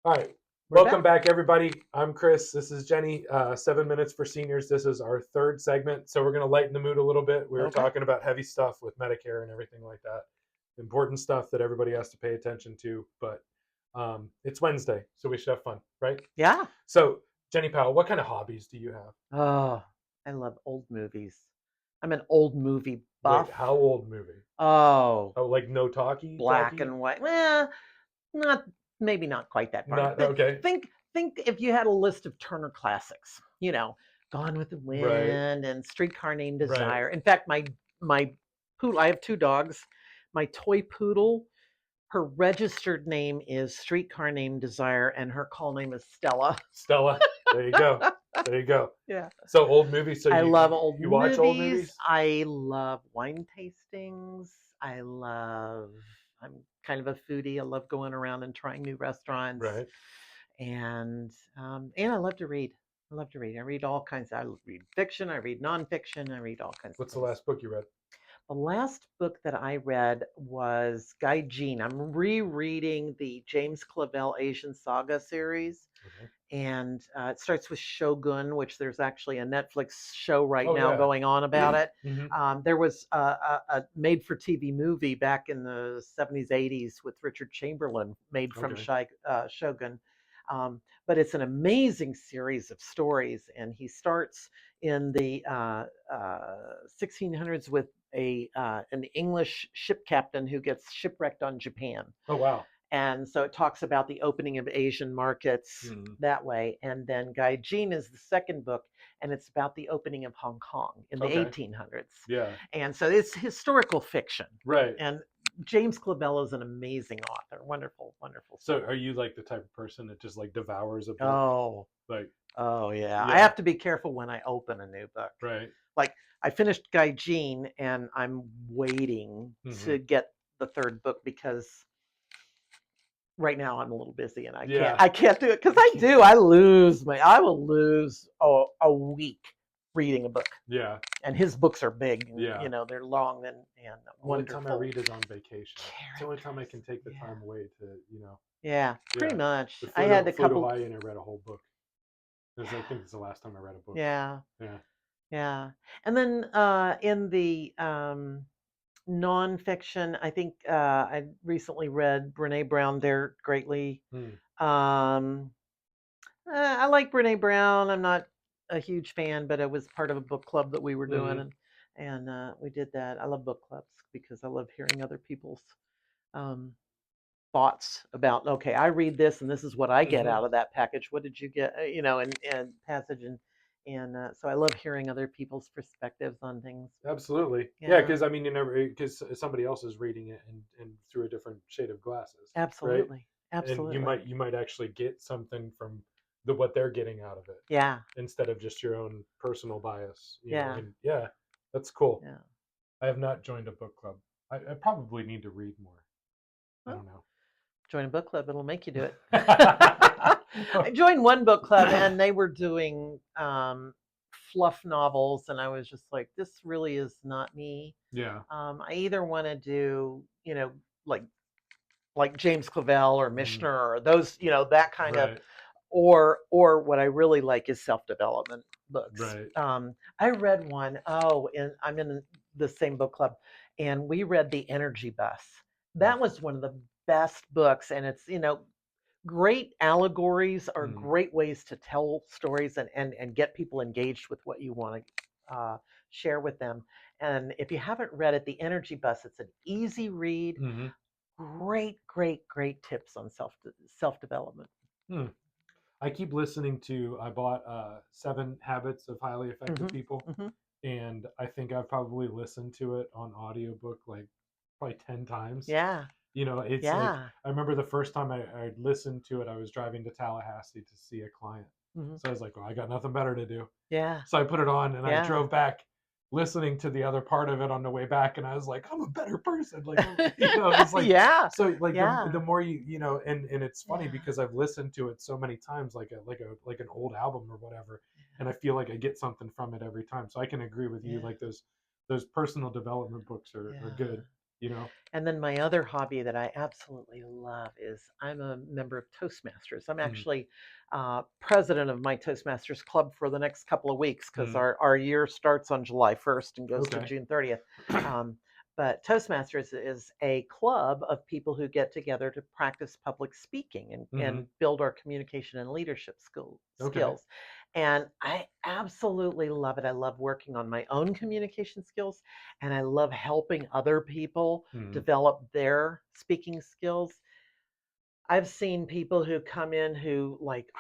All right. We're Welcome back. back, everybody. I'm Chris. This is Jenny. 7 minutes for seniors. This is our third segment. So we're going to lighten the mood a little bit. We were Okay. talking about heavy stuff with Medicare and everything like that. Important stuff that everybody has to pay attention to. But it's Wednesday, so we should have fun, right? Yeah. So, Jenny Powell, what kind of hobbies do you have? Oh, I love old movies. I'm an old movie Wait, buff. how old movie? Oh, Oh, like no talkie black talkie? and white. Well, not maybe not quite that far. Not But okay. think if you had a list of Turner classics, Gone with the Right, Wind and Streetcar Named right. Desire. In fact, my poodle. I have two dogs. My toy poodle. Her registered name is Streetcar Named Desire, and her call name is Stella. Stella. There you go. There you go. Yeah. So old movies. So I you love old you watch old movies. movies? I love wine tastings. I'm kind of a foodie. I love going around and trying new restaurants. Right. And I love to read. I love to read. I read all kinds. I read fiction. I read nonfiction. I read all kinds of What's the things. last book you read? The last book that I read was Guy Jean. I'm rereading the James Clavell Asian Saga series, Okay. and it starts with Shogun, which there's actually a Netflix show right Oh now yeah. going on about it. Hmm. There was a made-for-TV movie back in the 70s, 80s with Richard Chamberlain made from Okay. Shogun. But it's an amazing series of stories, and he starts in the 1600s with an English ship captain who gets shipwrecked on Japan. Oh wow. And so it talks about the opening of Asian markets Hmm. that way. And then Guy Jean is the second book, and it's about the opening of Hong Kong in the Okay. 1800s. Yeah. And so it's historical fiction. Right. And James Clavell is an amazing author. Wonderful, wonderful So soul. are you like the type of person that just like devours a book? Oh, Like oh yeah. I yeah. have to be careful when I open a new book. Right. Like I finished Guy Jean, and I'm waiting Hmm. to get the third book because right now I'm a little busy and I can't Yeah. I can't do it because You can't. I will lose a week reading a book. Yeah. And his books are big and Yeah. they're long and Only time I wonderful read is on vacation. It's the only time I characters. can take the Yeah. time away to. Yeah, pretty Yeah. much. We I flew had to a flew to couple. Hawaii and I read a whole book. Because I Yeah. think it's the last time I read a book. Yeah. Yeah. Yeah. And then in the nonfiction, I think I recently read Brene Brown there greatly. Hmm. Um, I like Brene Brown. I'm not a huge fan, but it was part of a book club that we were doing, Hmm. and we did that. I love book clubs because I love hearing other people's um, thoughts about. Okay, I read this, and this is what I get Hmm. out of that package. What did you get? And passage, and so I love hearing other people's perspectives on things. Absolutely. Yeah, Yeah, because I mean, you never because somebody else is reading it and through a different shade of glasses, right? absolutely, And you absolutely. might actually get something from the what they're getting out of it Yeah, instead of just your own personal bias, yeah, And yeah, that's cool. yeah. I have not joined a book club. I probably need to read more. I Well, don't know. join a book club; it'll make you do it. I joined one book club, and they were doing fluff novels, and I was just like, "This really is not me." Yeah. I either want to do, like James Clavell or Mm, Mishner or those, that kind of, right. or what I really like is self development books. Right. I read one. Oh, and I'm in the same book club, and we read The Energy Bus. Mm, That was one of the best books, and it's great allegories are mm. great ways to tell stories and get people engaged with what you want to share with them. And if you haven't read it, The Energy Bus, it's an easy read. Hmm. Great tips on self development. Hmm. I keep listening to. I bought 7 Habits of Highly Effective Hmm. People, Hmm. and I think I've probably listened to it on audiobook like probably 10 times. Yeah, It's like yeah. I remember the first time I listened to it, I was driving to Tallahassee to see a client. Hmm. So I was like, well, I got nothing better to do. Yeah, So I put it on and I yeah. drove back listening to the other part of it on the way back and I was like, I'm a better person. Like, it's like Yeah, so like the yeah, more and it's funny yeah, because I've listened to it so many times like an old album or whatever and I feel like I get something from it every time. So I can agree with you yeah, like those personal development books are yeah. good. you know. And then my other hobby that I absolutely love is I'm a member of Toastmasters. I'm Mm, actually president of my Toastmasters club for the next couple of weeks because mm, our year starts on July 1st and goes through okay. June 30th. Um, but Toastmasters is a club of people who get together to practice public speaking Hmm. and build our communication and leadership Okay. skills. And I absolutely love it. I love working on my own communication skills, and I love helping other people Hmm. develop their speaking skills. I've seen people who come in who like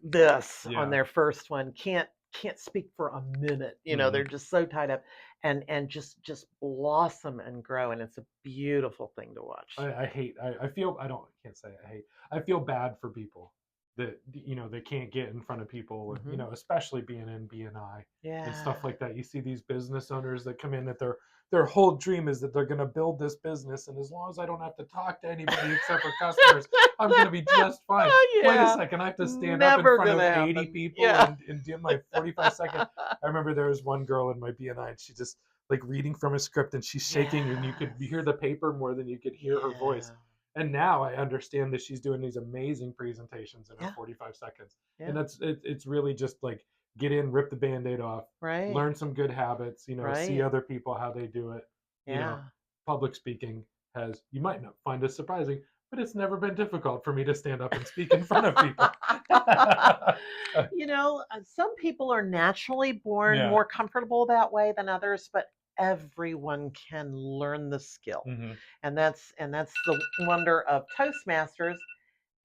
this on Yeah. their first one can't speak for a minute. Hmm. They're just so tied up and just blossom and grow, and it's a beautiful thing to watch. I hate. I feel. I don't. I can't say I hate. I feel bad for people that they can't get in front of people. Hmm. Especially being in BNI and Yeah. stuff like that. You see these business owners that come in that their whole dream is that they're going to build this business, and as long as I don't have to talk to anybody except for customers, I'm going to be just fine. Wait a Yeah. second, I have to stand up in Never front of gonna 80 happen. people Yeah. and do my 45-second. I remember there was one girl in my BNI, and she just like reading from a script, and she's shaking, and you could Yes. hear the paper more than you could hear her voice. Yeah. And now I understand that she's doing these amazing presentations in her Yeah. 45 seconds. And Yeah. it's really just like get in, rip the band-aid off, Right. learn some good habits, see Right. other people how they do it. you know Yeah. Public speaking has, you might not find it surprising, but it's never been difficult for me to stand up and speak in front of people. Some people are naturally born Yeah. more comfortable that way than others, but everyone can learn the skill. Hmm. And that's the wonder of Toastmasters.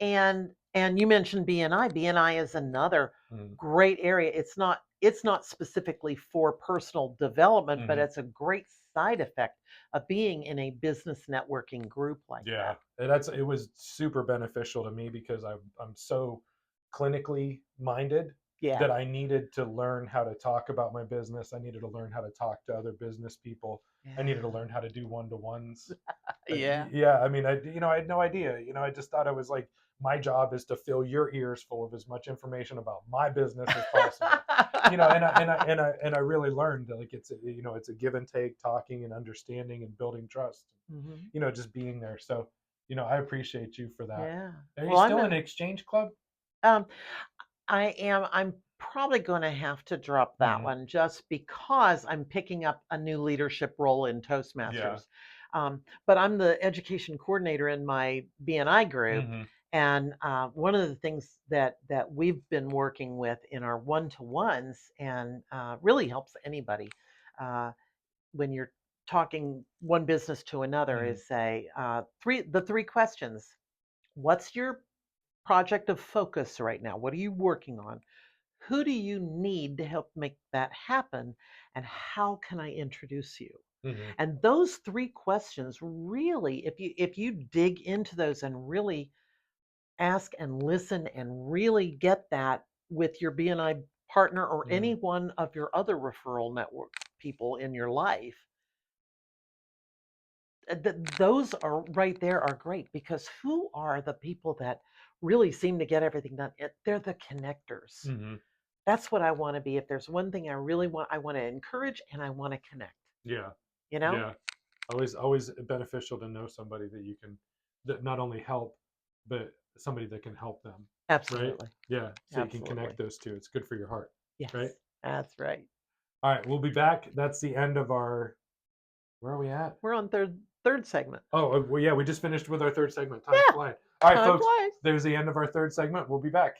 And you mentioned BNI. BNI is another Hmm. great area. It's not specifically for personal development, but Hmm. it's a great side effect of being in a business networking group like Yeah, that. and it was super beneficial to me because I'm so clinically minded Yeah. that I needed to learn how to talk about my business. I needed to learn how to talk to other business people. I needed to Yeah. learn how to do one-to-ones. Yeah. Yeah, I mean, I had no idea. I just thought it was like my job is to fill your ears full of as much information about my business as possible. And I really learned that like it's a give and take, talking and understanding and building trust. Mhm. Just being there. So, I appreciate you for that. Yeah. Are you Well, I'm still in in. Exchange Club? Um, I am. I'm probably going to have to drop that Hmm. one just because I'm picking up a new leadership role in Yeah. Toastmasters. But I'm the education coordinator in my BNI group, Hmm. and one of the things that we've been working with in our one-to-ones and really helps anybody uh, when you're talking one business to another Hmm. is say the three questions. What's your project of focus right now? What are you working on? Who do you need to help make that happen? And how can I introduce you? Hmm. And those three questions really, if you dig into those and really ask and listen and really get that with your BNI partner or Hmm. any one of your other referral network people in your life, those are right there are great because who are the people that really seem to get everything done? They're the connectors. Hmm. That's what I want to be. If there's one thing I want to encourage and I want to connect, Yeah. you know? Yeah. Always beneficial to know somebody that you can, that not only help, but somebody that can help them. Right. Absolutely. Yeah. So you can Absolutely. connect those two. It's good for your heart. Yes. Right. That's right. All right. We'll be back. That's the end of our, where are we at? We're on third segment. Oh, well, yeah, we just finished with our third segment. Time's Yeah. flying. All right, Time folks, flies. there's the end of our third segment. We'll be back.